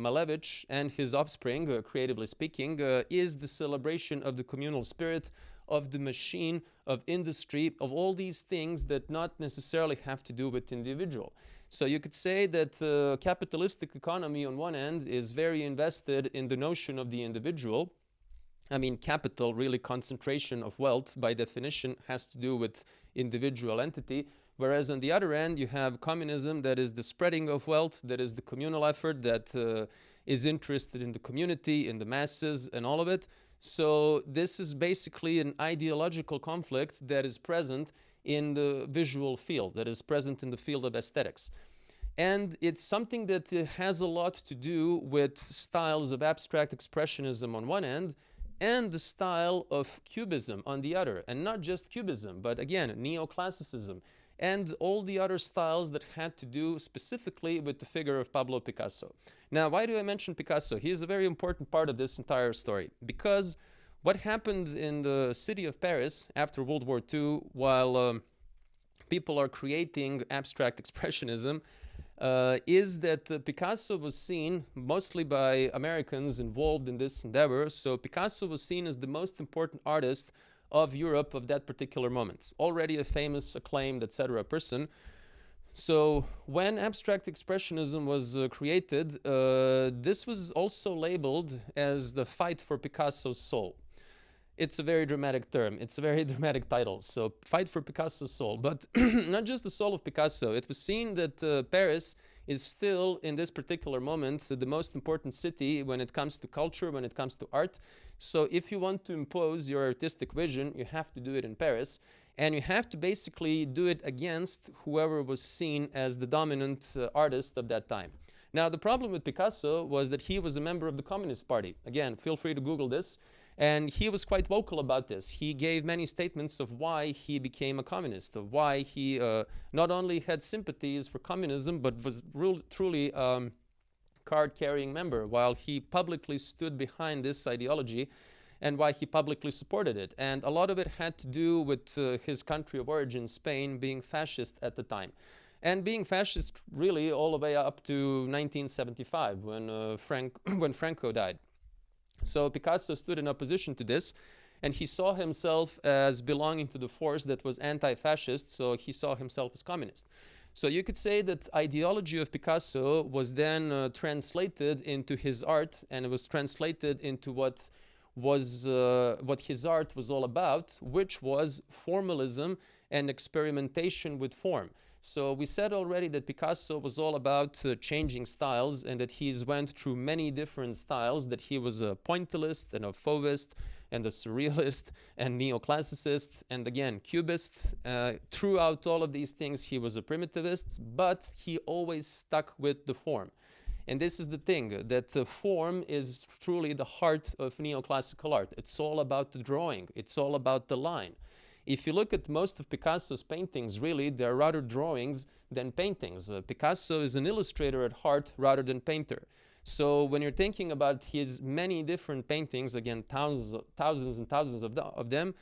Malevich and his offspring, creatively speaking, is the celebration of the communal spirit, of the machine, of industry, of all these things that not necessarily have to do with individual. So you could say that capitalistic economy on one end is very invested in the notion of the individual. I mean, capital, really concentration of wealth, by definition, has to do with individual entity. Whereas on the other end, you have communism, that is the spreading of wealth, that is the communal effort, that is interested in the community, in the masses, and all of it. So this is basically an ideological conflict that is present in the visual field, that is present in the field of aesthetics. And it's something that has a lot to do with styles of abstract expressionism on one end, and the style of cubism on the other. And not just cubism, but again, neoclassicism, and all the other styles that had to do specifically with the figure of Pablo Picasso. Now, why do I mention Picasso? He is a very important part of this entire story, because what happened in the city of Paris after World War II, while people are creating abstract expressionism, is that Picasso was seen, mostly by Americans involved in this endeavor, so Picasso was seen as the most important artist of Europe of that particular moment. Already a famous, acclaimed, etc. person. So when abstract expressionism was created, this was also labeled as the fight for Picasso's soul. It's a very dramatic term. It's a very dramatic title. So fight for Picasso's soul. But not just the soul of Picasso. It was seen that Paris is still, in this particular moment, the most important city when it comes to culture, when it comes to art. So if you want to impose your artistic vision, you have to do it in Paris. And you have to basically do it against whoever was seen as the dominant artist of that time. Now, the problem with Picasso was that he was a member of the Communist Party. Again, feel free to Google this. And he was quite vocal about this. He gave many statements of why he became a communist, of why he not only had sympathies for communism, but was truly card-carrying member, while he publicly stood behind this ideology and why he publicly supported it. And a lot of it had to do with his country of origin, Spain, being fascist at the time. And being fascist really all the way up to 1975, when Franco died. So Picasso stood in opposition to this, and he saw himself as belonging to the force that was anti-fascist, so he saw himself as communist. So you could say that ideology of Picasso was then translated into his art, and it was translated into what his art was all about, which was formalism and experimentation with form. So we said already that Picasso was all about changing styles, and that he's went through many different styles, that he was a pointillist and a fauvist and a surrealist and neoclassicist and again cubist. Throughout all of these things he was a primitivist, but he always stuck with the form. And this is the thing, that the form is truly the heart of neoclassical art. It's all about the drawing, it's all about the line. If you look at most of Picasso's paintings, really, they're rather drawings than paintings. Picasso is an illustrator at heart rather than painter. So when you're thinking about his many different paintings, again, thousands and thousands of them,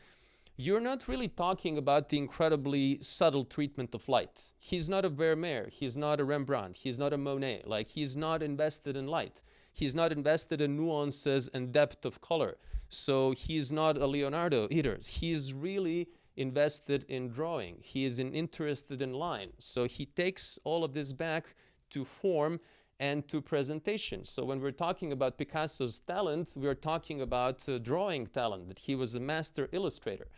you're not really talking about the incredibly subtle treatment of light. He's not a Vermeer, he's not a Rembrandt, he's not a Monet. Like, he's not invested in light. He's not invested in nuances and depth of color. So he's not a Leonardo either. He's really invested in drawing. He is interested in line. So he takes all of this back to form and to presentation. So when we're talking about Picasso's talent, we're talking about drawing talent, that he was a master illustrator.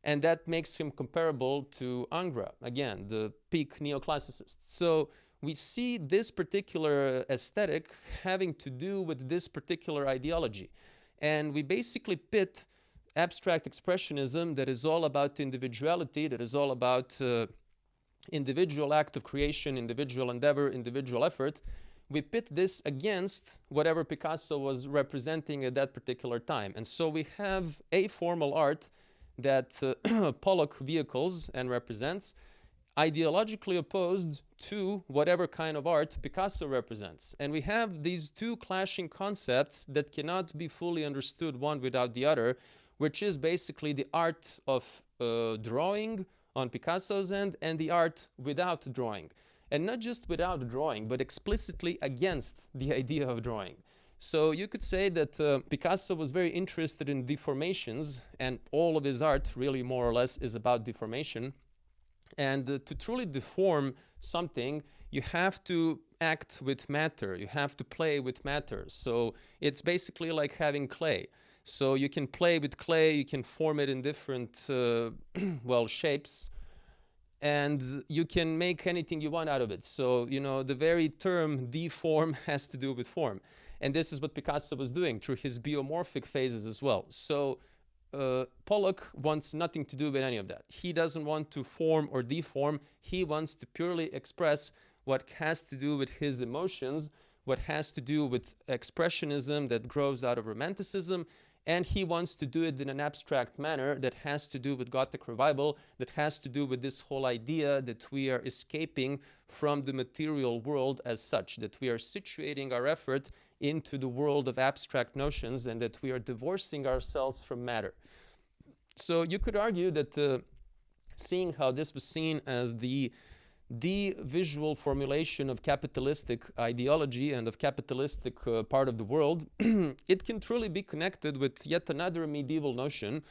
And that makes him comparable to Ingres, again, the peak neoclassicist. So we see this particular aesthetic having to do with this particular ideology. And we basically pit abstract expressionism, that is all about individuality, that is all about individual act of creation, individual endeavor, individual effort, we pit this against whatever Picasso was representing at that particular time. And so we have a formal art that Pollock vehicles and represents, ideologically opposed to whatever kind of art Picasso represents. And we have these two clashing concepts that cannot be fully understood one without the other, which is basically the art of drawing on Picasso's end and the art without drawing. And not just without drawing, but explicitly against the idea of drawing. So you could say that Picasso was very interested in deformations, and all of his art really more or less is about deformation. And to truly deform something, you have to act with matter. You have to play with matter. So it's basically like having clay. So you can play with clay, you can form it in different, shapes, and you can make anything you want out of it. So, the very term deform has to do with form. And this is what Picasso was doing through his biomorphic phases as well. So Pollock wants nothing to do with any of that. He doesn't want to form or deform. He wants to purely express what has to do with his emotions, what has to do with expressionism that grows out of romanticism, and he wants to do it in an abstract manner that has to do with Gothic Revival, that has to do with this whole idea that we are escaping from the material world as such, that we are situating our effort into the world of abstract notions, and that we are divorcing ourselves from matter. So you could argue that seeing how this was seen as the visual formulation of capitalistic ideology and of capitalistic part of the world, it can truly be connected with yet another medieval notion,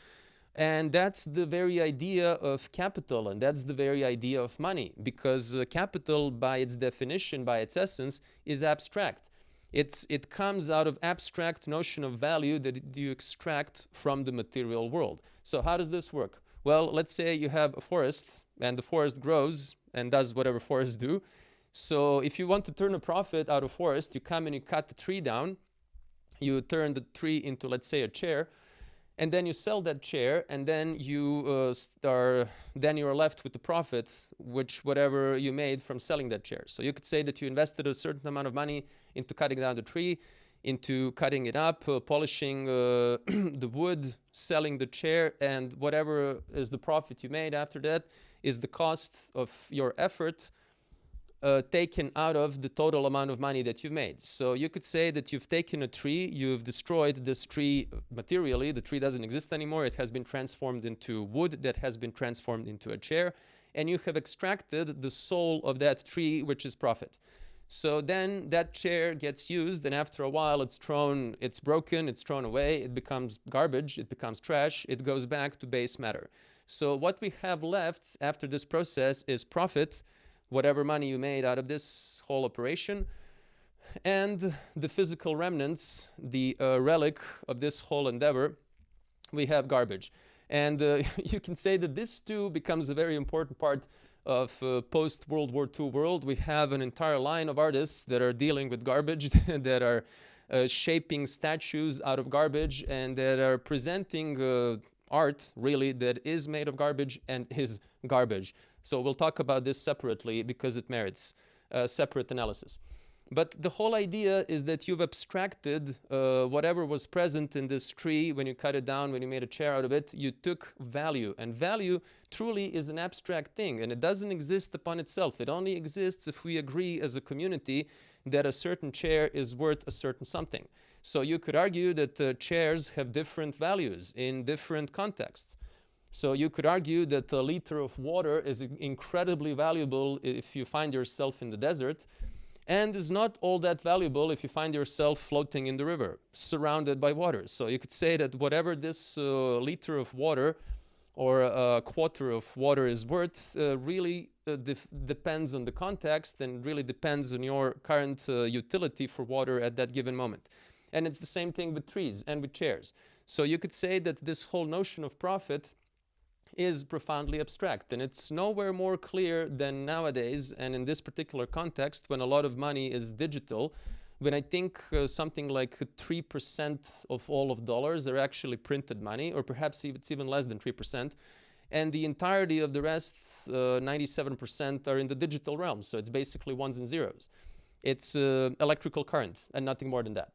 and that's the very idea of capital, and that's the very idea of money, because capital, by its definition, by its essence, is abstract. It comes out of abstract notion of value that you extract from the material world. So how does this work? Well, let's say you have a forest, and the forest grows and does whatever forests do. So if you want to turn a profit out of forest, you come and you cut the tree down, you turn the tree into, let's say, a chair, and then you sell that chair, and then you're left with the profit, which whatever you made from selling that chair. So you could say that you invested a certain amount of money into cutting down the tree, into cutting it up, polishing the wood, selling the chair, and whatever is the profit you made after that is the cost of your effort taken out of the total amount of money that you've made. So you could say that you've taken a tree, you've destroyed this tree materially, the tree doesn't exist anymore, it has been transformed into wood that has been transformed into a chair, and you have extracted the soul of that tree, which is profit. So then that chair gets used, and after a while it's broken, it's thrown away, it becomes garbage, it becomes trash, it goes back to base matter. So what we have left after this process is profit, whatever money you made out of this whole operation, and the physical remnants, the relic of this whole endeavor, we have garbage. And you can say that this too becomes a very important part of post-World War II world. We have an entire line of artists that are dealing with garbage, that are shaping statues out of garbage, and that are presenting art, really, that is made of garbage and is garbage. So we'll talk about this separately because it merits separate analysis. But the whole idea is that you've abstracted whatever was present in this tree when you cut it down, when you made a chair out of it, you took value. And value truly is an abstract thing, and it doesn't exist upon itself. It only exists if we agree as a community that a certain chair is worth a certain something. So you could argue that chairs have different values in different contexts. So you could argue that a liter of water is incredibly valuable if you find yourself in the desert, and is not all that valuable if you find yourself floating in the river, surrounded by water. So you could say that whatever this liter of water or a quarter of water is worth really depends on the context and really depends on your current utility for water at that given moment. And it's the same thing with trees and with chairs. So you could say that this whole notion of profit is profoundly abstract, and it's nowhere more clear than nowadays, and in this particular context, when a lot of money is digital, when I think something like 3% of all of dollars are actually printed money, or perhaps it's even less than 3%, and the entirety of the rest, 97%, are in the digital realm. So it's basically ones and zeros. It's electrical current and nothing more than that.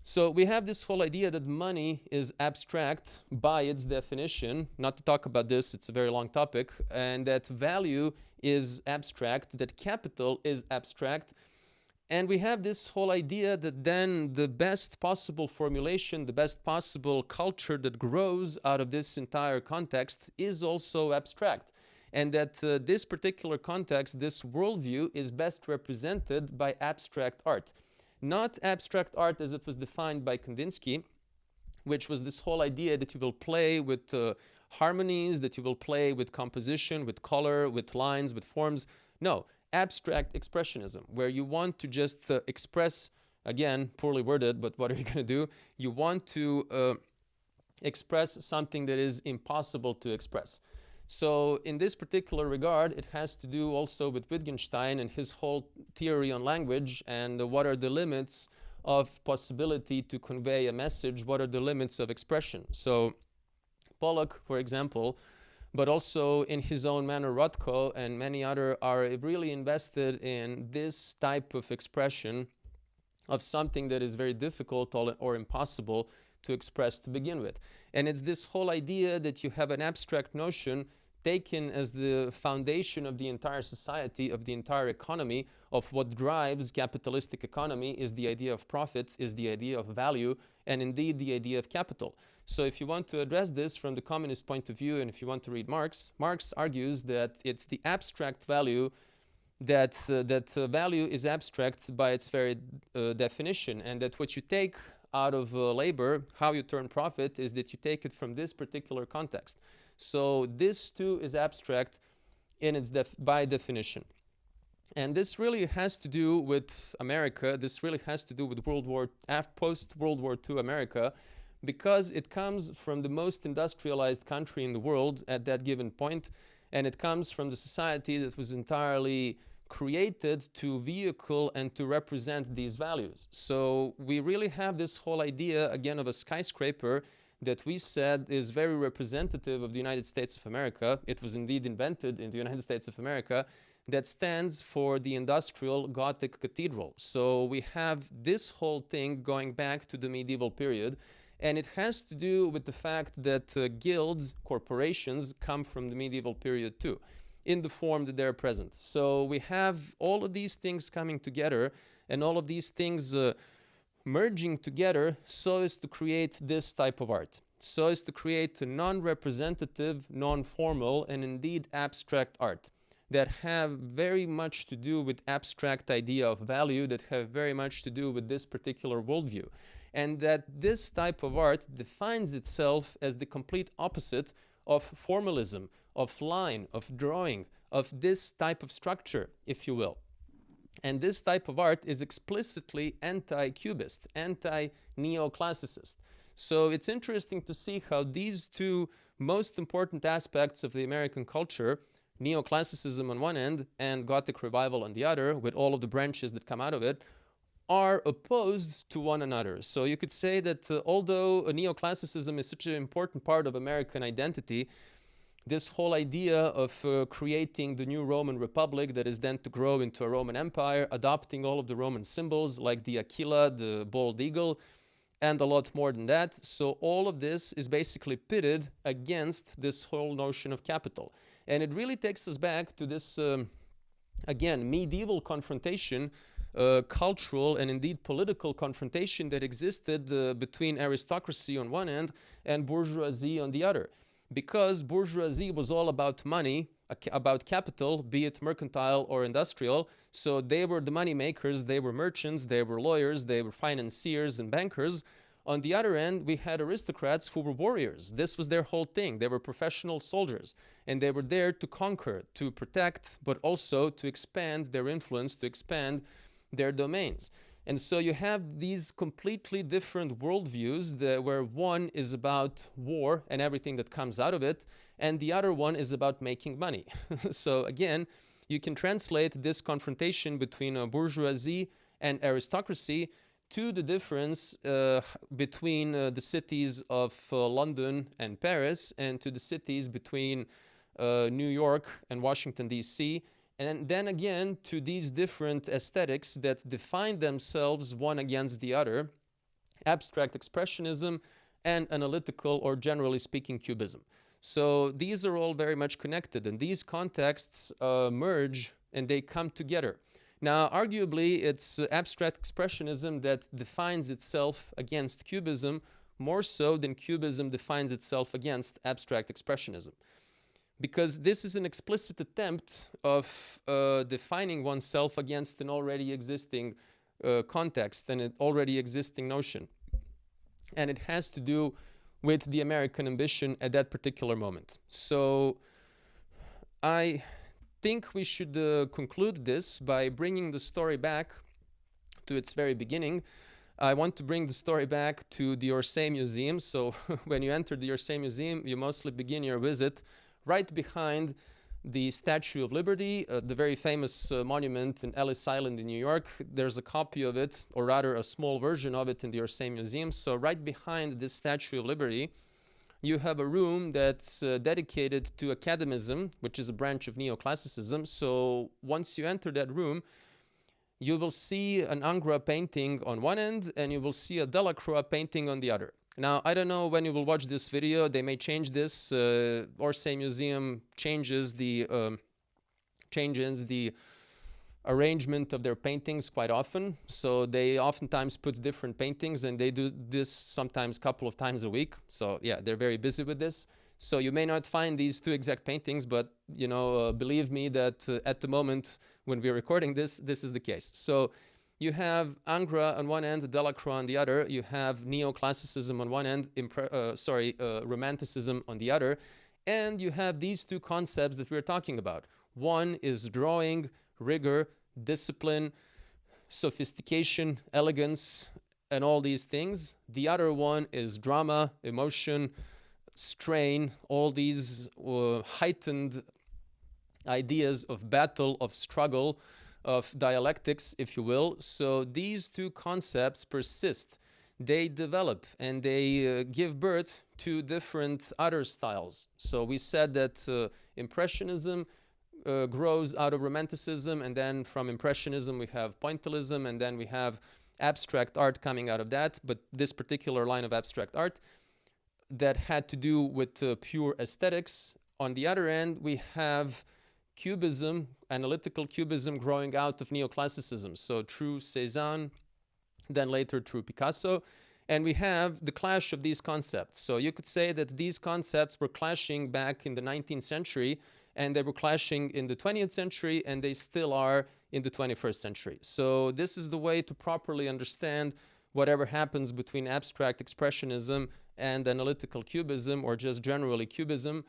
So we have this whole idea that money is abstract by its definition. Not to talk about this, it's a very long topic. And that value is abstract, that capital is abstract. And we have this whole idea that then the best possible formulation, the best possible culture that grows out of this entire context is also abstract. And that this particular context, this worldview, is best represented by abstract art. Not abstract art as it was defined by Kandinsky, which was this whole idea that you will play with harmonies, that you will play with composition, with color, with lines, with forms. No, abstract expressionism, where you want to just express, again, poorly worded, but what are you going to do? You want to express something that is impossible to express. So in this particular regard, it has to do also with Wittgenstein and his whole theory on language and what are the limits of possibility to convey a message, what are the limits of expression. So Pollock, for example, but also in his own manner Rothko and many other are really invested in this type of expression of something that is very difficult or impossible to express to begin with. And it's this whole idea that you have an abstract notion taken as the foundation of the entire society, of the entire economy, of what drives capitalistic economy is the idea of profit, is the idea of value, and indeed the idea of capital. So if you want to address this from the communist point of view, and if you want to read Marx, Marx argues that it's the abstract value, that value is abstract by its very definition, and that what you take out of labor, how you turn profit, is that you take it from this particular context. So this too is abstract in its by definition. And this really has to do with America. This really has to do with post-World War II America, because it comes from the most industrialized country in the world at that given point, and it comes from the society that was entirely created to vehicle and to represent these values. So we really have this whole idea, again, of a skyscraper that we said is very representative of the United States of America. It was indeed invented in the United States of America, that stands for the industrial Gothic cathedral. So we have this whole thing going back to the medieval period, and it has to do with the fact that guilds, corporations, come from the medieval period too, in the form that they're present. So we have all of these things coming together, and all of these things merging together so as to create this type of art, so as to create a non-representative, non-formal, and indeed abstract art that have very much to do with abstract idea of value, that have very much to do with this particular worldview. And that this type of art defines itself as the complete opposite of formalism, of line, of drawing, of this type of structure, if you will. And this type of art is explicitly anti-cubist, anti-neoclassicist. So it's interesting to see how these two most important aspects of the American culture, neoclassicism on one end and Gothic Revival on the other, with all of the branches that come out of it, are opposed to one another. So you could say that although neoclassicism is such an important part of American identity, this whole idea of creating the new Roman Republic that is then to grow into a Roman Empire, adopting all of the Roman symbols like the Aquila, the bald eagle, and a lot more than that. So all of this is basically pitted against this whole notion of capital. And it really takes us back to this, again, medieval confrontation, cultural and indeed political confrontation that existed between aristocracy on one end and bourgeoisie on the other. Because bourgeoisie was all about money, about capital, be it mercantile or industrial. So they were the money makers, they were merchants, they were lawyers, they were financiers and bankers. On the other end, we had aristocrats who were warriors. This was their whole thing. They were professional soldiers, and they were there to conquer, to protect, but also to expand their influence, to expand their domains. And so you have these completely different worldviews where one is about war and everything that comes out of it, and the other one is about making money. So again, you can translate this confrontation between bourgeoisie and aristocracy to the difference between the cities of London and Paris, and to the cities between New York and Washington, D.C., and then again to these different aesthetics that define themselves one against the other: abstract expressionism and analytical, or generally speaking, cubism. So these are all very much connected, and these contexts merge and they come together. Now, arguably, it's abstract expressionism that defines itself against cubism more so than cubism defines itself against abstract expressionism, because this is an explicit attempt of defining oneself against an already existing context and an already existing notion. And it has to do with the American ambition at that particular moment. So I think we should conclude this by bringing the story back to its very beginning. I want to bring the story back to the Orsay Museum. So when you enter the Orsay Museum, you mostly begin your visit right behind the Statue of Liberty, the very famous monument in Ellis Island in New York. There's a copy of it, or rather a small version of it, in the Orsay Museum. So right behind this Statue of Liberty, you have a room that's dedicated to academism, which is a branch of neoclassicism. So once you enter that room, you will see an Ingres painting on one end, and you will see a Delacroix painting on the other. Now, I don't know when you will watch this video, they may change this. Orsay Museum changes the arrangement of their paintings quite often. So they oftentimes put different paintings, and they do this sometimes a couple of times a week. So yeah, they're very busy with this. So you may not find these two exact paintings, but you know, believe me that at the moment when we're recording this, this is the case. So you have Ingres on one end, Delacroix on the other. You have neoclassicism on one end, romanticism on the other. And you have these two concepts that we're talking about. One is drawing, rigor, discipline, sophistication, elegance, and all these things. The other one is drama, emotion, strain, all these heightened ideas of battle, of struggle, of dialectics, if you will. So these two concepts persist. They develop and they give birth to different other styles. So we said that Impressionism grows out of Romanticism, and then from Impressionism we have Pointillism, and then we have abstract art coming out of that. But this particular line of abstract art that had to do with pure aesthetics. On the other end, we have Cubism, analytical Cubism, growing out of neoclassicism. So through Cézanne, then later through Picasso. And we have the clash of these concepts. So you could say that these concepts were clashing back in the 19th century, and they were clashing in the 20th century, and they still are in the 21st century. So this is the way to properly understand whatever happens between abstract expressionism and analytical cubism, or just generally cubism.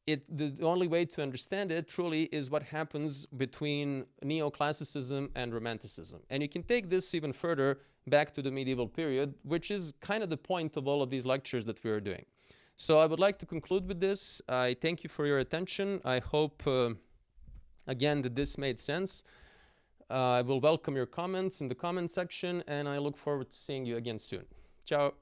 The only way to understand it truly is what happens between neoclassicism and romanticism. And you can take this even further back to the medieval period, which is kind of the point of all of these lectures that we are doing. So I would like to conclude with this. I thank you for your attention. I hope, again, that this made sense. I will welcome your comments in the comment section, and I look forward to seeing you again soon. Ciao.